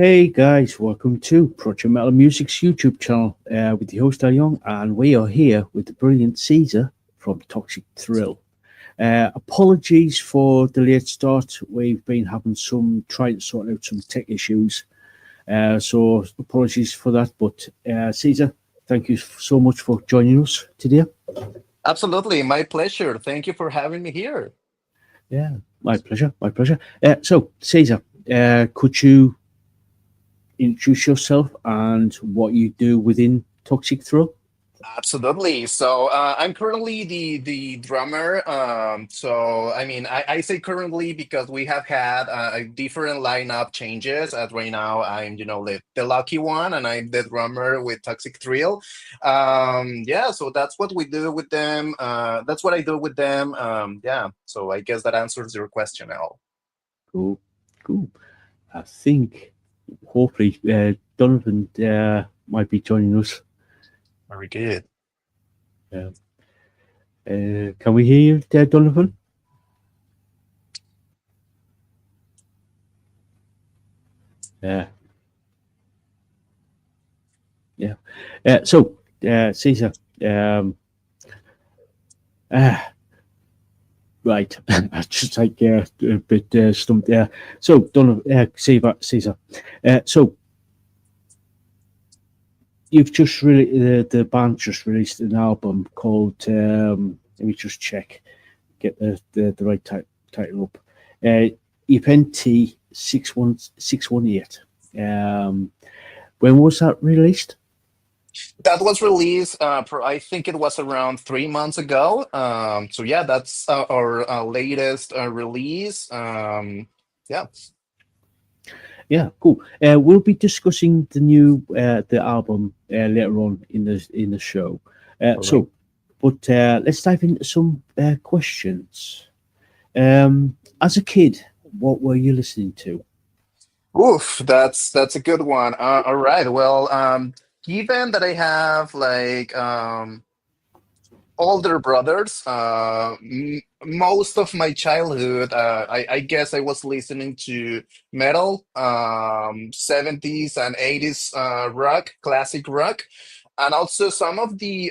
Hey guys, welcome to Project Metal Music's YouTube channel with the host Ali Young, and we are here with the brilliant Caesar from Toxic Thrill. Apologies for the late start. We've been having some trying to sort out some tech issues, so apologies for that. But Caesar, thank you so much for joining us today. Absolutely, my pleasure. Thank you for having me here. Yeah, my pleasure, my pleasure. So Caesar, could you introduce yourself and what you do within Toxic Thrill? Absolutely. I'm currently the drummer. I say currently because we have had a different lineup changes. At right now, I'm the lucky one, and I'm the drummer with Toxic Thrill. Yeah, so that's what we do with them. That's what I do with them. Yeah, so I guess that answers your question, Al. Cool, cool. I think hopefully Donovan might be joining us. Very good. Uh, can we hear you there, Donovan? Yeah, yeah. Caesar, um, uh, right. I just like a bit stumped there. So, Donovan, Caesar. So, you've just really the band just released an album called. Let me just check, get the right title up. EPNT 61618. When was that released? That was released, I think it was around 3 months ago. So yeah, that's our latest release. Yeah, Yeah, cool. We'll be discussing the album later on in the show. all right. So, but let's dive into some questions. As a kid, what were you listening to? Oof, that's a good one. All right. Well, given that I have older brothers, most of my childhood, I guess I was listening to metal, 70s and 80s rock, classic rock, and also some of the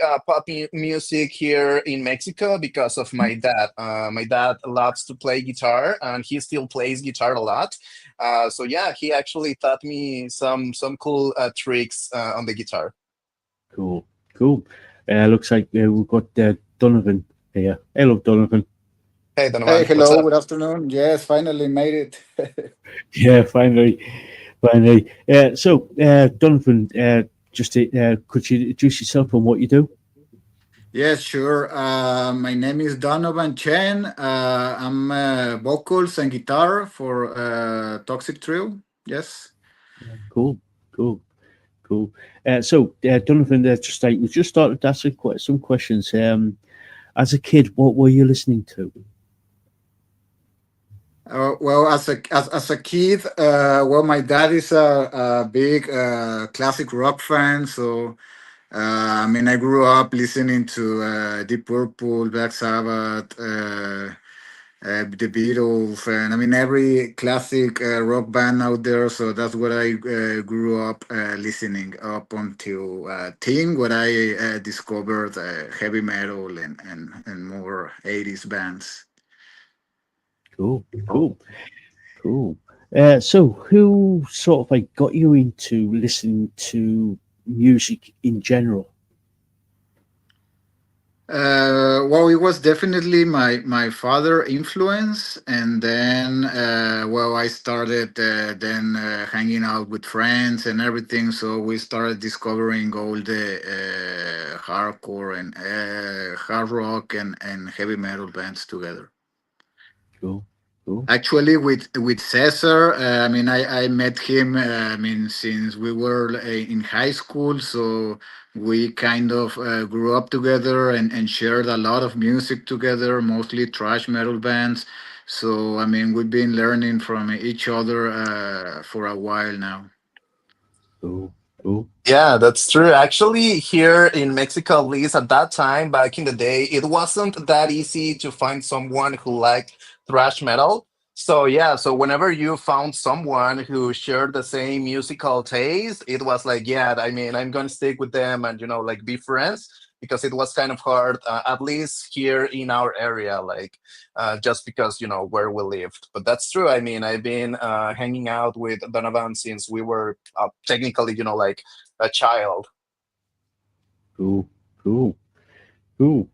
music here in Mexico because of my dad. My dad loves to play guitar, and he still plays guitar a lot. So yeah, he actually taught me some cool tricks on the guitar. Cool, cool. Looks like we've got Donovan here. Hello, Donovan. Hey, Hey, Donovan, what's hello, up? good afternoon. Yes, finally made it. Yeah, finally, finally. Donovan, could you introduce yourself and what you do? Yes, sure. My name is Donovan Chen. I'm vocals and guitar for Toxic Trio. Yes. Cool, cool. Cool. Donovan, we just started asking quite some questions. As a kid, what were you listening to? Well, as a kid, my dad is a big classic rock fan. So, I grew up listening to Deep Purple, Black Sabbath, the Beatles, and every classic rock band out there. So that's what I grew up listening up until teen, when I discovered heavy metal and more 80s bands. Cool, cool, cool. Who sort of like got you into listening to music in general? It was definitely my father influence, and then I started then hanging out with friends and everything. So we started discovering all the hardcore and hard rock and heavy metal bands together. Cool, cool. Actually, with Cesar, I met him. Since we were in high school, so we kind of grew up together and shared a lot of music together, mostly thrash metal bands. So we've been learning from each other for a while now. Cool, cool. Yeah, that's true. Actually, here in Mexico, at least at that time, back in the day, it wasn't that easy to find someone who liked thrash metal. So yeah, so whenever you found someone who shared the same musical taste, it was like, yeah, I mean, I'm gonna stick with them and like be friends because it was kind of hard, at least here in our area, like just because where we lived. But that's true. I mean, I've been hanging out with Donovan since we were technically, like a child. Cool, cool, cool.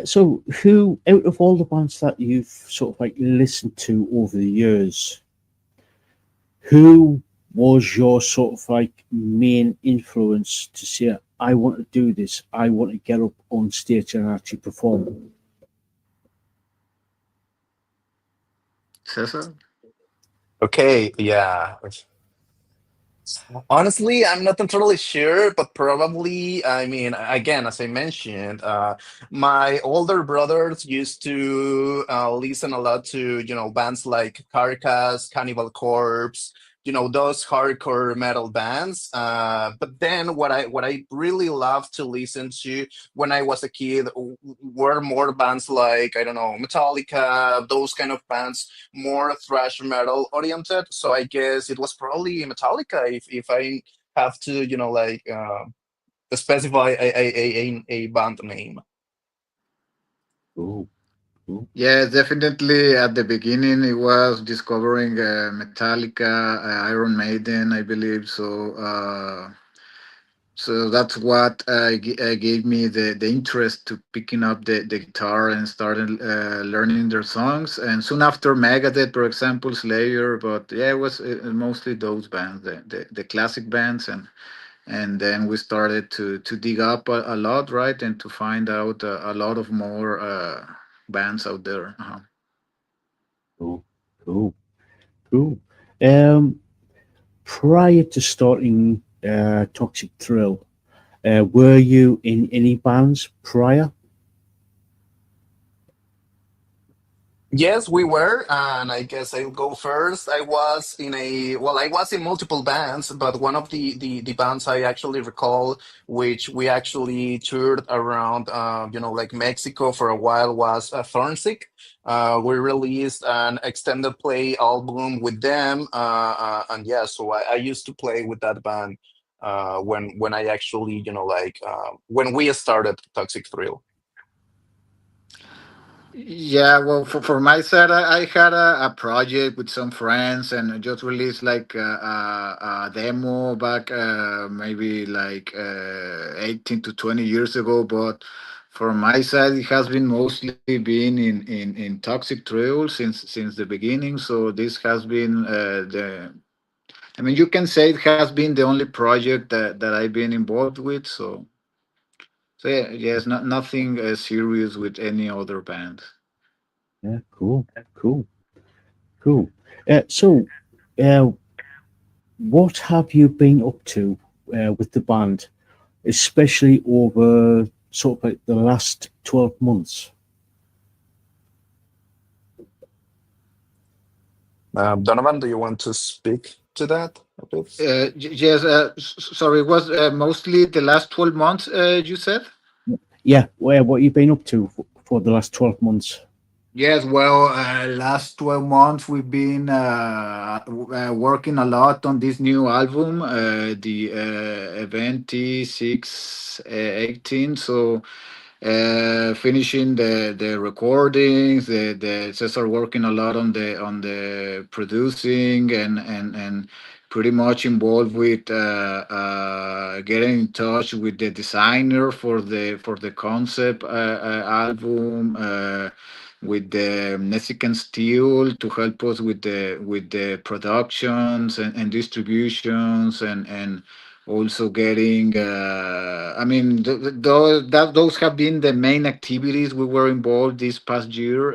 So, who out of all the bands that you've sort of like listened to over the years, who was your sort of like main influence to say, I want to do this, I want to get up on stage and actually perform? Cesar? Okay, yeah. Honestly, I'm not entirely sure, but probably, I mean, again, as I mentioned, my older brothers used to listen a lot to, bands like Carcass, Cannibal Corpse, those hardcore metal bands. But then what I really loved to listen to when I was a kid were more bands like, I don't know, Metallica, those kind of bands, more thrash metal oriented. So I guess it was probably Metallica if I have to, like specify a band name. Cool, cool, Yeah, definitely. At the beginning, it was discovering Metallica, Iron Maiden, I believe. So that's what gave me the interest to picking up the guitar and started learning their songs. And soon after, Megadeth, for example, Slayer. But yeah, it was mostly those bands, the classic bands, and then we started to dig up a lot, right, and to find out a lot of more bands out there. cool, cool, cool. Um, Prior to starting Toxic Thrill, were you in any bands prior? Yes, we were, and I guess I'll go first. I was in multiple bands, but one of the bands I actually recall, which we actually toured around, like Mexico for a while, was Thornsick. We released an extended play album with them, and yeah, so I used to play with that band when I actually, like when we started Toxic Thrill. Yeah, well, for my side, I had a project with some friends and I just released like a demo back maybe like 18 to 20 years ago. But for my side, it has been mostly been in Toxic Trail since the beginning. So this has been I mean, you can say it has been the only project that I've been involved with. So yeah, yes, nothing serious with any other band. Yeah, cool, cool, cool. So, uh, what have you been up to with the band, especially over sort of like the last 12 months? Donovan, do you want to speak to that a bit? Yes, sorry, it was mostly the last 12 months, you said? Yeah, what you been up to for the last 12 months? Yes, well, last 12 months we've been working a lot on this new album, the Event T618. So finishing the recordings, the Cesar working a lot on the producing and pretty much involved with getting in touch with the designer for the concept album. With the Mexican Steel to help us with the productions and distributions and also getting I mean those have been the main activities we were involved this past year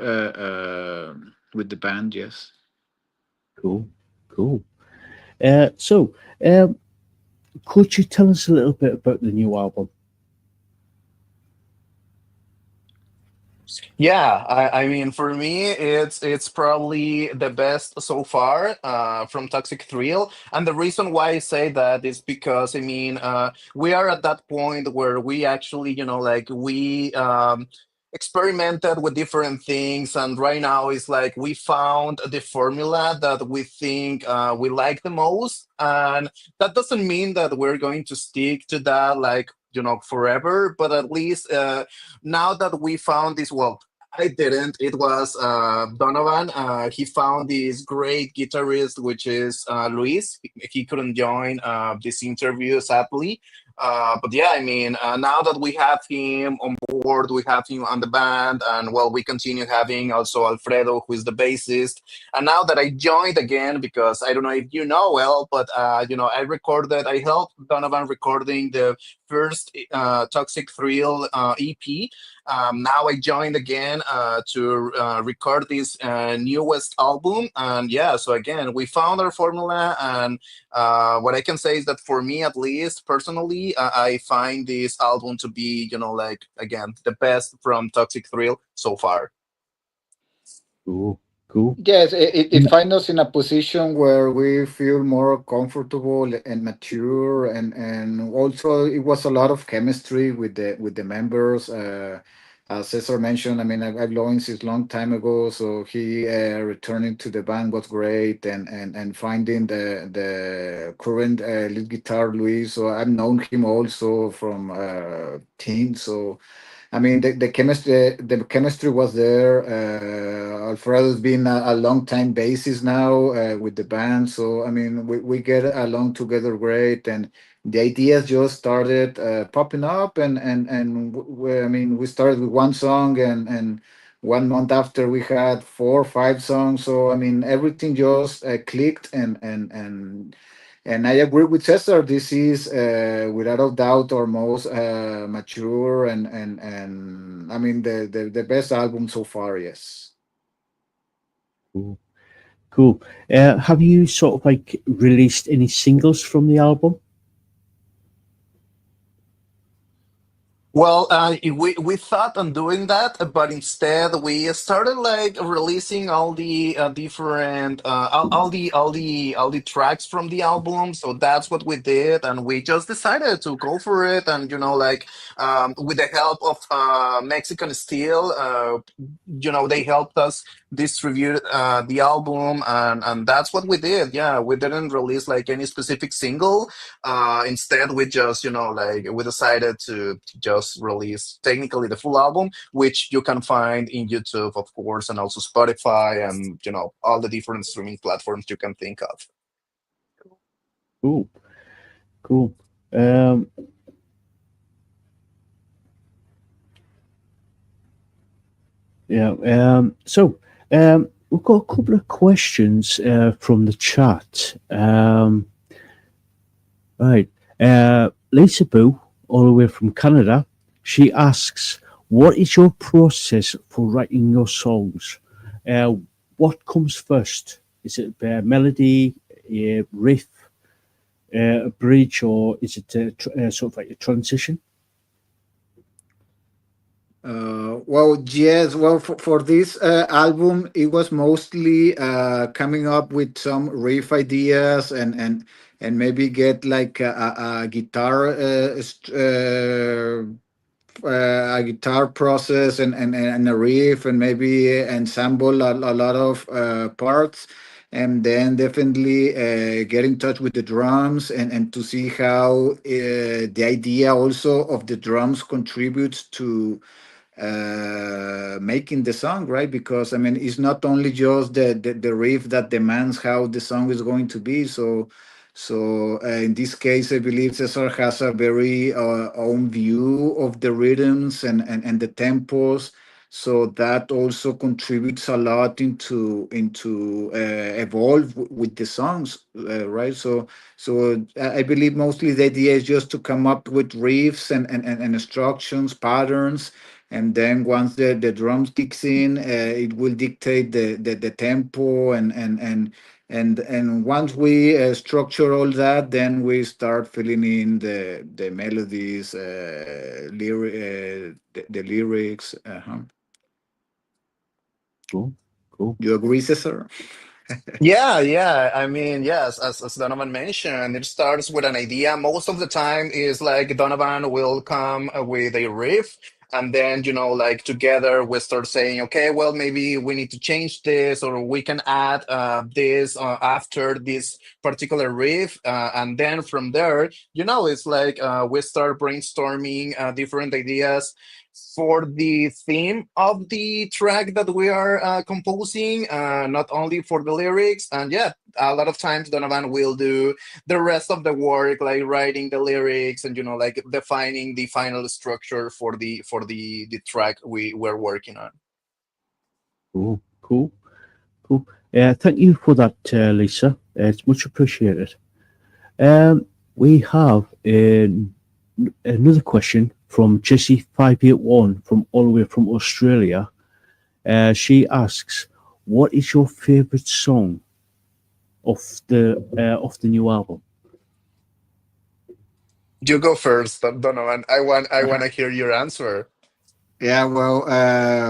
with the band. Yes. Cool, cool. So, um, could you tell us a little bit about the new album? Yeah, I mean, for me, it's probably the best so far from Toxic Thrill, and the reason why I say that is because I mean, we are at that point where we actually, like we experimented with different things, and right now it's like we found the formula that we think we like the most, and that doesn't mean that we're going to stick to that like forever, but at least now that we found this, well, I didn't. It was Donovan. He found this great guitarist, which is Luis. He couldn't join this interview, sadly. But yeah, I mean, now that we have him on board, we have him on the band, and well, we continue having also Alfredo, who is the bassist. And now that I joined again, because I don't know if you know well, but I helped Donovan recording the first Toxic Thrill EP. Now I joined again to record this newest album, and yeah, so again, we found our formula, and what I can say is that for me, at least personally, I find this album to be, like again, the best from Toxic Thrill so far. Cool, cool. Yes, it finds us in a position where we feel more comfortable and mature, and also it was a lot of chemistry with the members. As Cesar mentioned, I mean, I've known since long time ago, so he returning to the band was great, and finding the current lead guitar Luis. So I've known him also from teen, so. I mean, the chemistry was there. Alfredo's been a long time bassist now with the band, so I mean, we get along together great, and the ideas just started popping up, I mean, we started with one song, and 1 month after we had 4 or 5 songs. So I mean, everything just clicked, and I agree with Cesar. This is, without a doubt, our most mature and I mean the best album so far. Yes. Cool. Cool. Have you sort of like released any singles from the album? Well, we thought on doing that, but instead we started like releasing all the different all the tracks from the album. So that's what we did, and we just decided to go for it. And like with the help of Mexican Steel, they helped us distribute the album, and that's what we did. Yeah, we didn't release like any specific single. Instead, we just, like we decided to just release technically the full album, which you can find in YouTube, of course, and also Spotify, and all the different streaming platforms you can think of. Cool. Cool. Um, yeah. We've got a couple of questions from the chat. Right. Lisaboo, all the way from Canada, she asks, "What is your process for writing your songs? Uh, what comes first? Is it melody, riff, a bridge, or is it sort of like a transition?" Well, yes. Well, for this album, it was mostly coming up with some riff ideas, and maybe get like a guitar a guitar process, and a riff, and maybe ensemble a lot of parts, and then definitely get in touch with the drums, and to see how the idea also of the drums contributes to making the song, right? Because I mean, it's not only just the riff that demands how the song is going to be. So in this case, I believe Cesar has a very own view of the rhythms and the tempos. So that also contributes a lot into evolve with the songs, right? So I believe mostly the idea is just to come up with riffs and instructions, patterns, and then once the drums kicks in, it will dictate the tempo, and once we structure all that, then we start filling in the melodies, the lyrics. Cool. Cool. You agree, Cesar? Yeah, yeah. I mean, yes, as Donovan mentioned, it starts with an idea. Most of the time is like Donovan will come with a riff, and then like together we start saying, okay, well, maybe we need to change this, or we can add this after this particular riff, and then from there, it's like we start brainstorming different ideas for the theme of the track that we are composing, not only for the lyrics. And yeah, a lot of times Donovan will do the rest of the work, like writing the lyrics and like defining the final structure for the track we were working on. Cool, cool, cool. Thank you for that, Lisa. It's much appreciated. We have another question from Jessie581 from all the way from Australia. She asks, "What is your favorite song of the new album?" You go first, Donovan. I want to hear your answer. Yeah, well,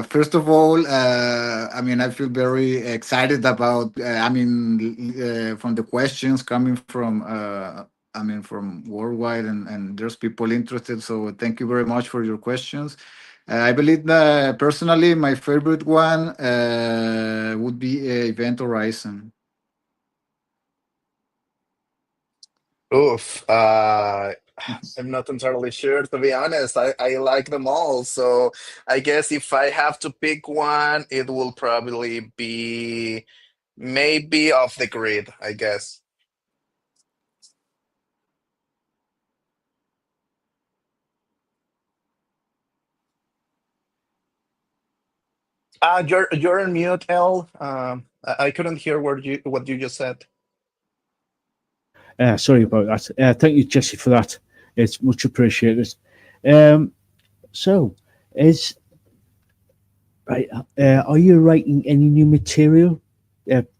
first of all, I mean, I feel very excited about, from the questions coming from, from worldwide, and there's people interested. So thank you very much for your questions. I believe that personally, my favorite one would be Event Horizon. Oof. I'm not entirely sure, to be honest. I like them all. So I guess if I have to pick one, it will probably be maybe Off the Grid, I guess. You're on mute, L. I couldn't hear what you just said. Sorry about that. Thank you, Jesse, for that. It's much appreciated. Um, so, is right? Are you writing any new material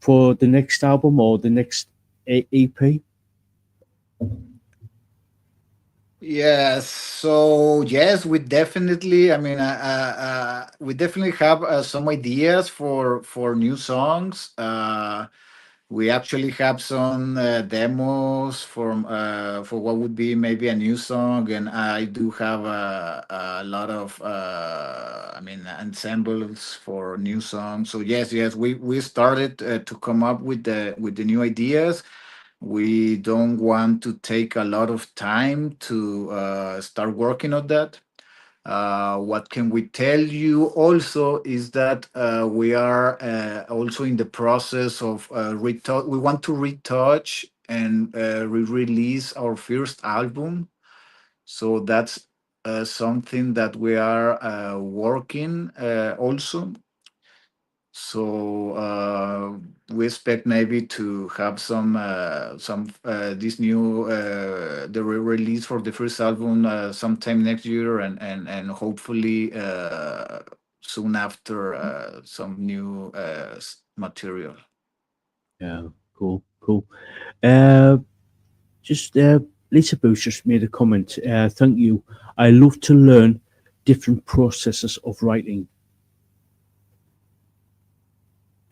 for the next album or the next EP? Yes. So yes, we definitely. We definitely have some ideas for new songs. We actually have some demos for what would be maybe a new song, and I do have a lot of ensembles for new songs. So yes, we started to come up with the new ideas. We don't want to take a lot of time to start working on that. What can we tell you also is that we are also in the process of we want to retouch and re-release our first album. So that's something that we are working also. So we expect maybe to have some this new the release for the first album sometime next year, and hopefully soon after some new material. Yeah, cool, cool. Uh, just Lisa Booth just made a comment. Thank you. I love to learn different processes of writing.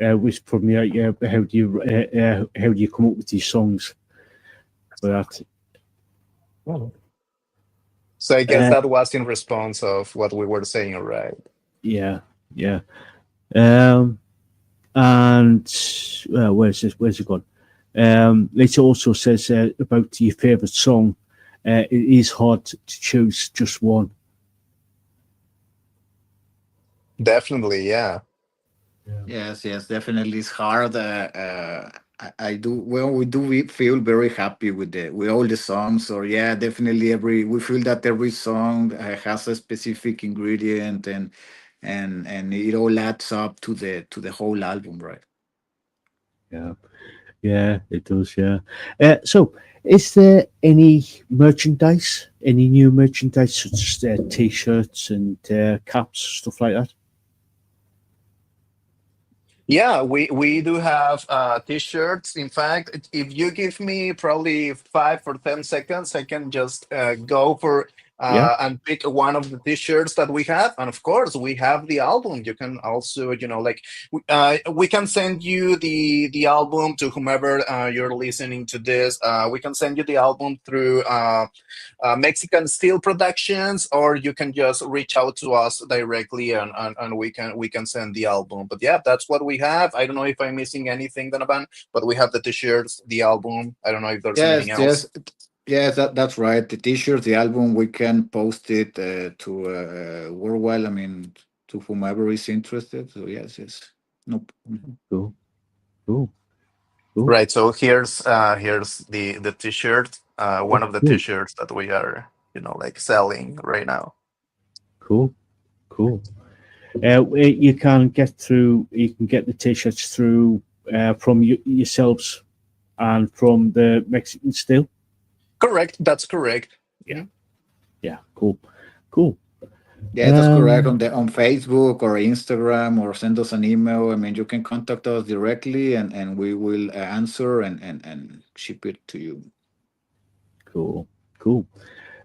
Which from how do you come up with these songs for that? Oh. So I guess Uh, that was in response of what we were saying, right? yeah, yeah. Um, and where's it gone? Lisa also says about your favorite song. It is hard to choose just one. Definitely, yeah. Yes, definitely. It's hard. I do well. We feel very happy with all the songs. Or yeah, definitely every we feel that every song has a specific ingredient, and it all adds up to the whole album, right? Yeah, yeah, it does. Yeah. So, is there any merchandise, any new merchandise such as t-shirts and caps, stuff like that? Yeah, we do have t-shirts. In fact, if you give me probably 5 or 10 seconds, I can just go for Yeah. and pick one of the t-shirts that we have. And of course, we have the album. You can also, like, we can send you the album to whomever you're listening to this. We can send you the album through Mexican Steel Productions, or you can just reach out to us directly, and we can send the album. But yeah, that's what we have. I don't know if I'm missing anything, Donovan, but we have the t-shirts, the album. I don't know if there's anything Yes, else. yes, yes. That's right. The T-shirt, the album, we can post it to worldwide. I mean, to whomever is interested. So yes, yes. Nope. Mhm. Cool. Cool. Cool. Right. So here's the t-shirt, one Oh, of the cool. t-shirts that we are, like, selling right now. Cool. Cool. You can get through. You can get the t-shirts through from yourselves and from the Mexican Steel. Correct. That's correct. Yeah. Yeah. Cool. Cool. Yeah, that's correct. Um. On Facebook or Instagram, or send us an email. I mean, you can contact us directly, and we will answer and ship it to you. Cool. Cool.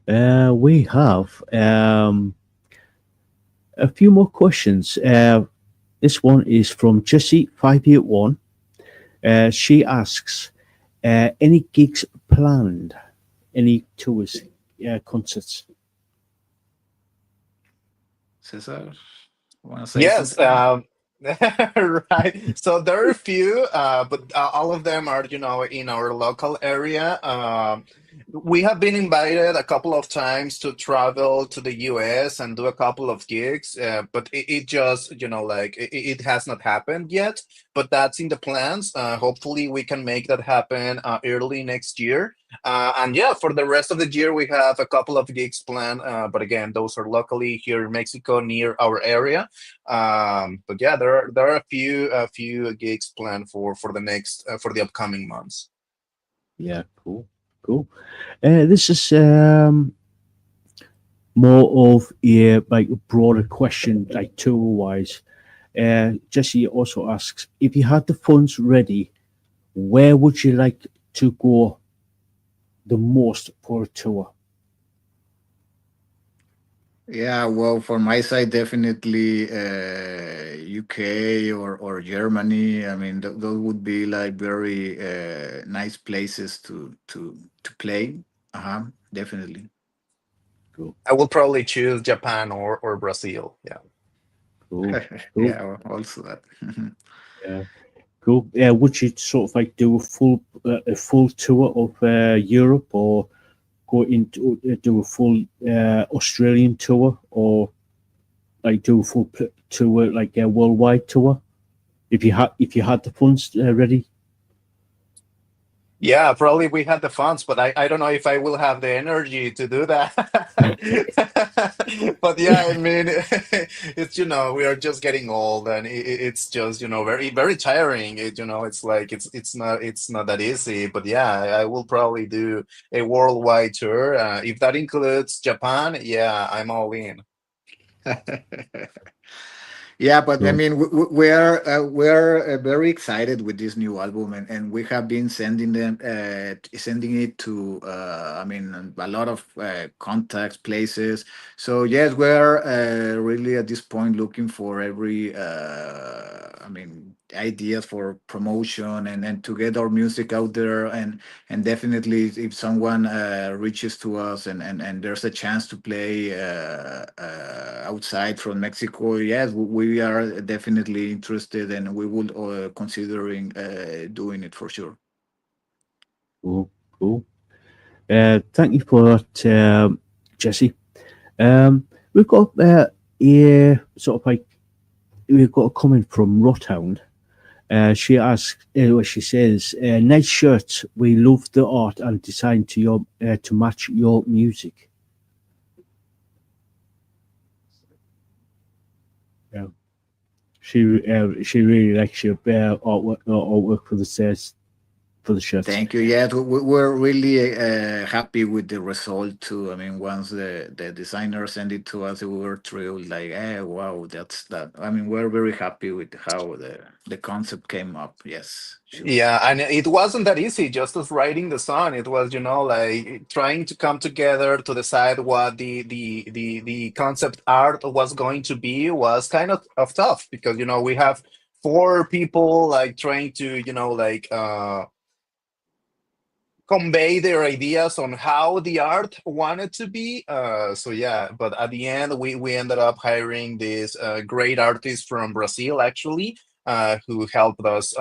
We have a few more questions. This one is from Jessie581. She asks, any gigs planned? Any tours, concerts? Cesar, want to say Yes. something? Right. So there are a few, but all of them are, in our local area. We have been invited a couple of times to travel to the US and do a couple of gigs, but it just, like, it has not happened yet. But that's in the plans. Hopefully, we can make that happen early next year. And yeah, for the rest of the year, we have a couple of gigs planned. But again, those are locally here in Mexico, near our area. But yeah, there are a few gigs planned for the next for the upcoming months. Yeah, cool. Cool. This is more of a like a broader question, like tour wise. Jesse also asks, if you had the funds ready, where would you like to go the most for a tour? Yeah, well, for my side, definitely UK or Germany. I mean, those would be like very nice places to play. Definitely. Cool. I will probably choose Japan or Brazil. Yeah. Cool. Cool. Yeah, also that. Yeah. Cool. Yeah. Would you sort of like do a full tour of Europe, or go into do a full Australian tour, or like do a full tour, like a worldwide tour? If you had the funds ready. Yeah, probably we had the funds, but I don't know if I will have the energy to do that. But yeah, I mean, it's, we are just getting old, and it's just, very very tiring. It's like it's not that easy. But yeah, I will probably do a worldwide tour. If that includes Japan, yeah, I'm all in. Yeah, but I Cool. mean, we're very excited with this new album, and we have been sending it to I mean, a lot of contacts, places. So yes, we're really at this point looking for every I mean, ideas for promotion, and to get our music out there, and definitely if someone reaches to us, and there's a chance to play outside from Mexico, yes, we are definitely interested, and we would considering doing it for sure. Cool. Cool. Thank you for that, Jesse. We've got a sort of like we've got a comment from Rothound. She asks, she says, "Nice shirt. We love the art and design to match your music." Yeah, she really likes your artwork for the for the shirts. Thank you. Yeah, we're really happy with the result too. I mean, once the designer sent it to us, we were thrilled. Like, wow, that's that. I mean, we're very happy with how the concept came up. Yes, sure. Yeah, and it wasn't that easy just as writing the song. It was, like trying to come together to decide what the concept art was going to be was kind of tough because, we have four people like trying to, convey their ideas on how the art wanted to be. So yeah, but at the end, we ended up hiring this great artist from Brazil, actually, who helped us,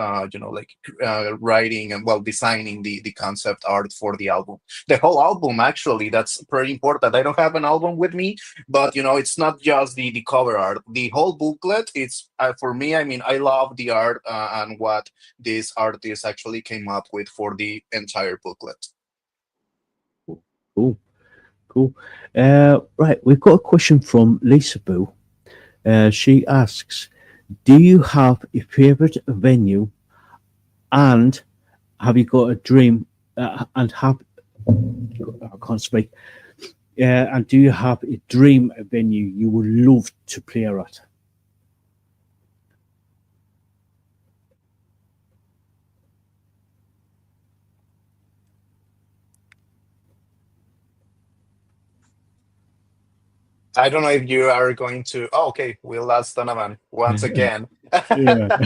writing and well designing the concept art for the album. The whole album, actually, that's pretty important. I don't have an album with me, but it's not just the cover art. The whole booklet. It's for me. I mean, I love the art and what this artist actually came up with for the entire booklet. Cool, cool. Right, we've got a question from Lisaboo. She asks, "Do you have a favorite venue, and have you got a dream? And have I can't speak. And do you have a dream venue you would love to play at?" I don't know if you are going to. Oh, okay, we'll ask Donovan once again. Yeah.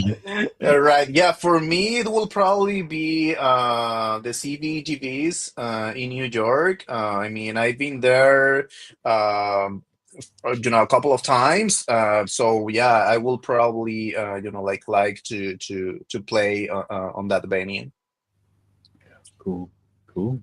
Right. Yeah, for me, it will probably be the CBGBs in New York. I mean, I've been there, a couple of times. So yeah, I will probably, like to play on that venue. Cool, cool.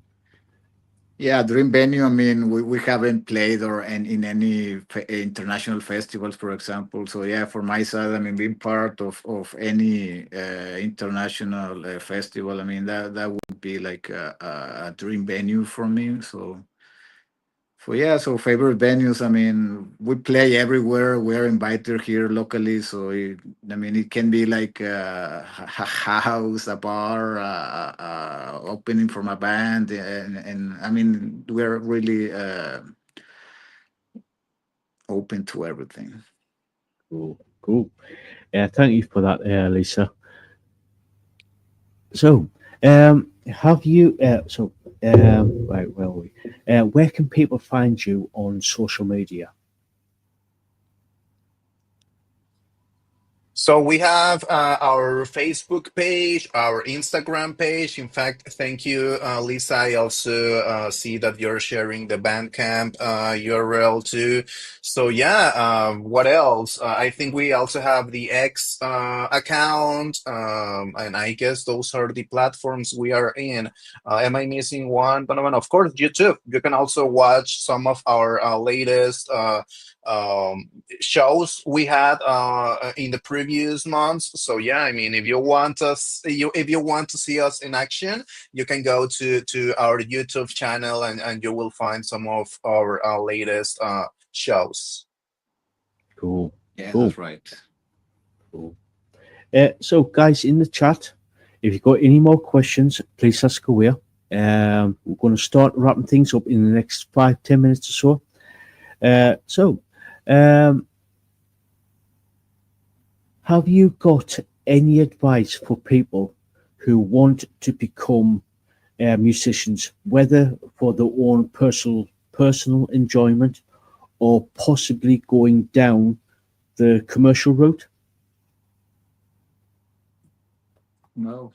Yeah, Dream Venue. I mean, we haven't played in any international festivals, for example. So yeah, for my side, I mean, being part of any international festival, I mean, that would be like a dream venue for me. So favorite venues. I mean, we play everywhere. We're invited here locally, so I mean, it can be like a house, a bar, opening from a band, and I mean, we're really open to everything. Cool, cool. Thank you for that, Lisa. So, have you? Right, where are we? Where can people find you on social media? So we have our Facebook page, our Instagram page. In fact, thank you, Lisa. I also see that you're sharing the Bandcamp URL too. So yeah, what else? I think we also have the X account, and I guess those are the platforms we are in. Am I missing one? Donovan? Of course, YouTube. You can also watch some of our latest. Shows we had in the previous months. So yeah, I mean, if you want to see us in action, you can go to our YouTube channel and you will find some of our latest shows. Cool, Yeah, cool, that's right. cool. So, guys, in the chat, if you've got any more questions, please ask away. We're going to start wrapping things up in the next 5-10 minutes or so. So, um, have you got any advice for people who want to become musicians, whether for their own personal enjoyment or possibly going down the commercial route? No.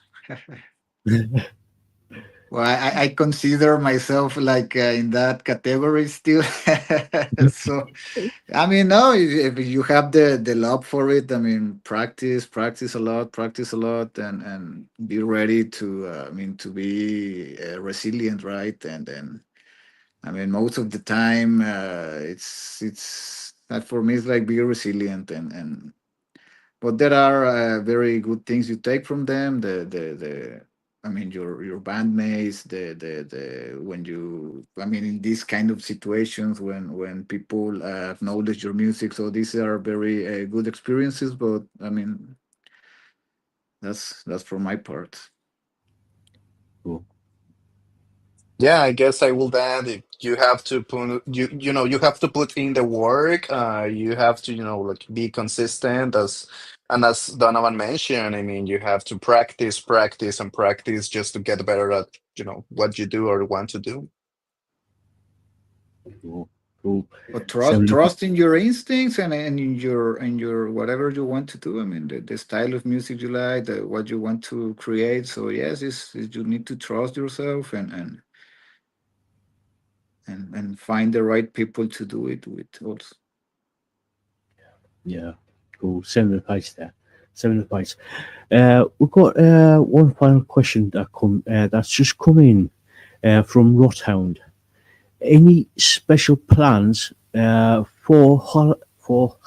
Well, I consider myself like in that category still. So I mean, no, if you have the love for it, I mean, practice a lot, and be ready to, I mean, to be resilient, right? And I mean, most of the time, it's that for me, it's like be resilient, and but there are very good things you take from them. The I mean, your bandmates, the when you, I mean, in these kind of situations when people acknowledge your music. So these are very good experiences. But I mean, that's for my part. Cool. Yeah, I guess I will add you have to put you have to put in the work. You have to like be consistent as Donovan mentioned. I mean, you have to practice, practice, and practice just to get better at what you do or want to do. Cool. Cool. But Sound like trust in your instincts and in your whatever you want to do. I mean, the style of music you like, what you want to create. So yes, you need to trust yourself and find the right people to do it with also. yeah. Cool. Sound advice there. Sound advice. We've got one final question that's just come in from Rothound. Any special plans for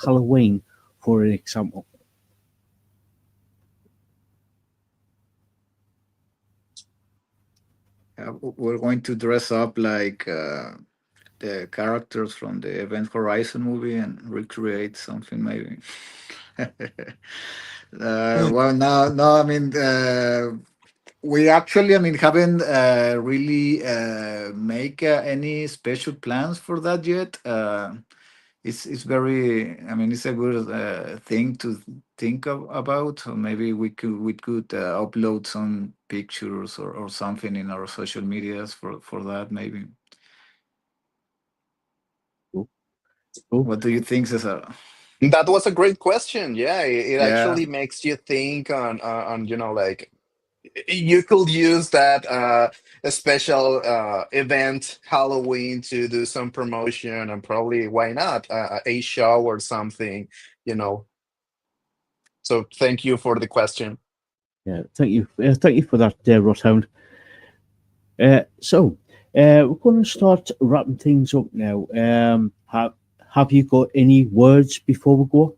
Halloween, for an example? We're going to dress up like the characters from the Event Horizon movie and recreate something maybe. Well, no, I mean, we actually, I mean, haven't really make any special plans for that yet. It's very, I mean, it's a good thing to think about. So maybe we could upload some pictures or something in our social medias for that. Maybe. Cool. Cool. What do you think, Cesar? That was a great question. Yeah, it Yeah. actually makes you think on like you could use that a special event Halloween to do some promotion and probably why not a show or something, you know. So thank you for the question. Yeah. Thank you. Thank you for that, Rothound. So, we're going to start wrapping things up now. Have you got any words before we go?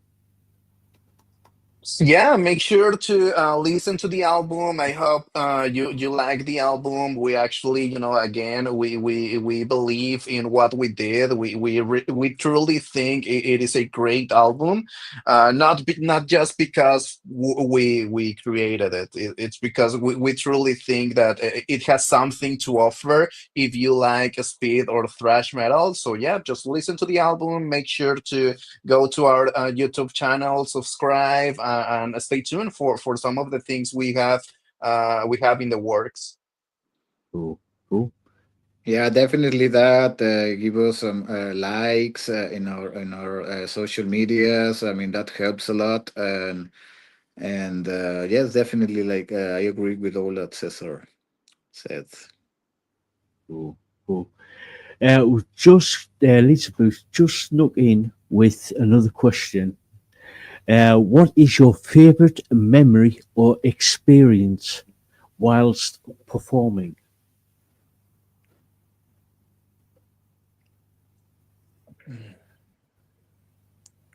Yeah, make sure to listen to the album. I hope you like the album. We actually, again, we believe in what we did. We truly think it is a great album. Not just because we created it. It's because we truly think that it has something to offer if you like speed or thrash metal. So yeah, just listen to the album. Make sure to go to our YouTube channel, subscribe, and stay tuned for some of the things we have in the works. Cool. Cool. Yeah, definitely that. Give us some likes in our social medias. I mean, that helps a lot. And yes, definitely. Like I agree with all that Cesar said. Cool. Cool. We've just Lisaboo just snuck in with another question. What is your favorite memory or experience whilst performing?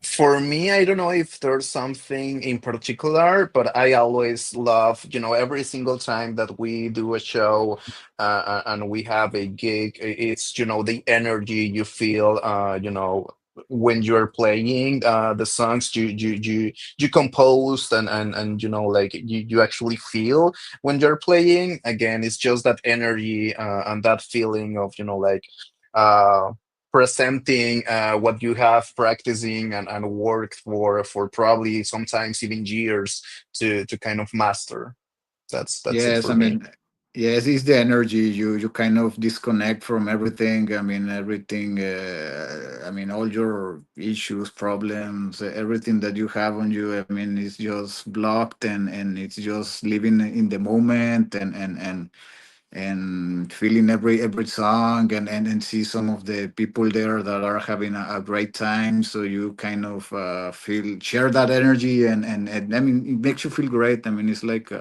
For me, I don't know if there's something in particular, but I always love, every single time that we do a show and we have a gig, it's, the energy you feel, when you're playing the songs you composed and like you actually feel when you're playing. Again, it's just that energy and that feeling of, like, uh presenting what you have practicing and worked for probably sometimes even years to kind of master. That's it Yes, for I me. mean, yes, it's the energy. You kind of disconnect from everything. I mean, everything. I mean, all your issues, problems, everything that you have on you. I mean, it's just blocked and it's just living in the moment and feeling every song and see some of the people there that are having a great time. So you kind of feel share that energy and I mean, it makes you feel great. I mean, it's like.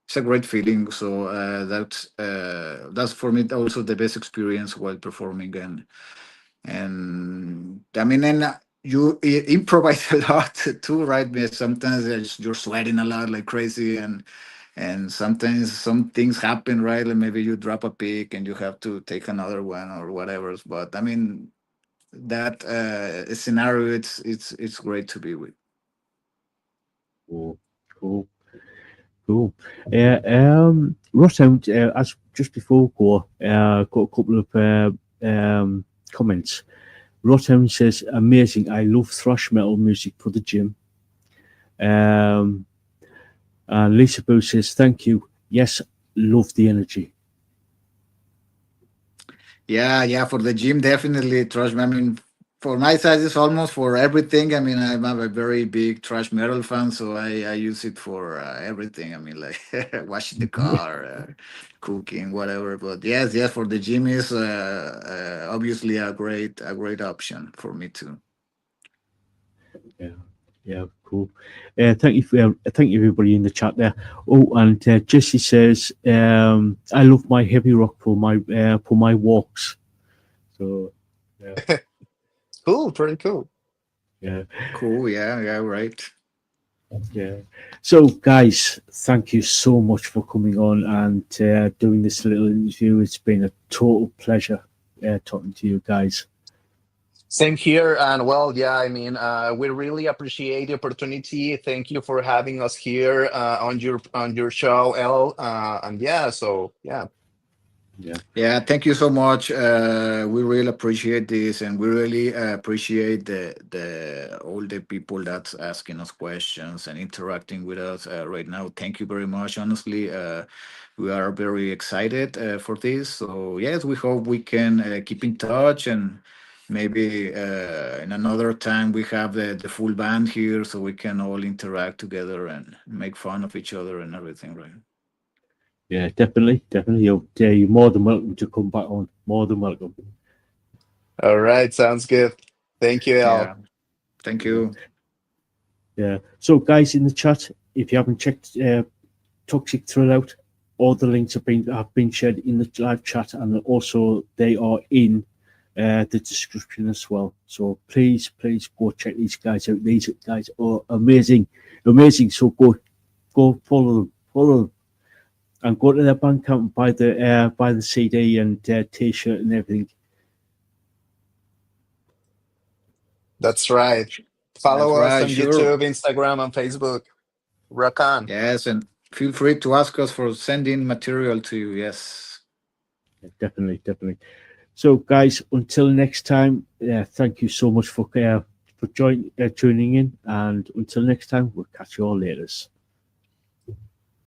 It's a great feeling. So that's for me also the best experience while performing and I mean and you improvise a lot too, right? Because sometimes you're sweating a lot like crazy and sometimes some things happen, right? Like maybe you drop a pick and you have to take another one or whatever. But I mean that scenario, it's great to be with. Cool. Cool. Cool. Ross, as just before we go, got a couple of comments. Rotten says, amazing. I love thrash metal music for the gym. And Lisaboo says, thank you. Yes, love the energy. Yeah, for the gym, definitely trash. I mean, for my size, it's almost for everything. I mean, I'm a very big trash metal fan, so I use it for everything. I mean, like washing the car, cooking, whatever. But yes, for the gym is obviously a great option for me too. Yeah, cool. Thank you everybody in the chat there. Oh, and Jesse says, I love my heavy rock for my walks. So Cool, pretty cool. yeah. Cool. Yeah, right. Yeah. So, guys, thank you so much for coming on and doing this little interview. It's been a total pleasure talking to you guys. Same here, and well, yeah, I mean, we really appreciate the opportunity. Thank you for having us here on your show, El. And yeah, so yeah. Yeah, thank you so much. We really appreciate this, and we really appreciate the all the people that's asking us questions and interacting with us right now. Thank you very much. Honestly, we are very excited for this. So yes, we hope we can keep in touch, and maybe in another time we have the full band here, so we can all interact together and make fun of each other and everything, right? Yeah, definitely. You're more than welcome to come back on. More than welcome. All right, sounds good. Thank you, Yeah, El. thank you. Yeah. So, guys, in the chat, if you haven't checked Toxic Thrill out, all the links have been shared in the live chat, and also they are in the description as well. So please go check these guys out. These guys are amazing. So go follow them, and go to their Bandcamp and buy the CD and T-shirt and everything. That's right. That's Follow us right, on sure. YouTube, Instagram, and Facebook. Rock on. Yes, and feel free to ask us for sending material to you. Yes. Definitely. So, guys, until next time, thank you so much for tuning in, and until next time, we'll catch you all later.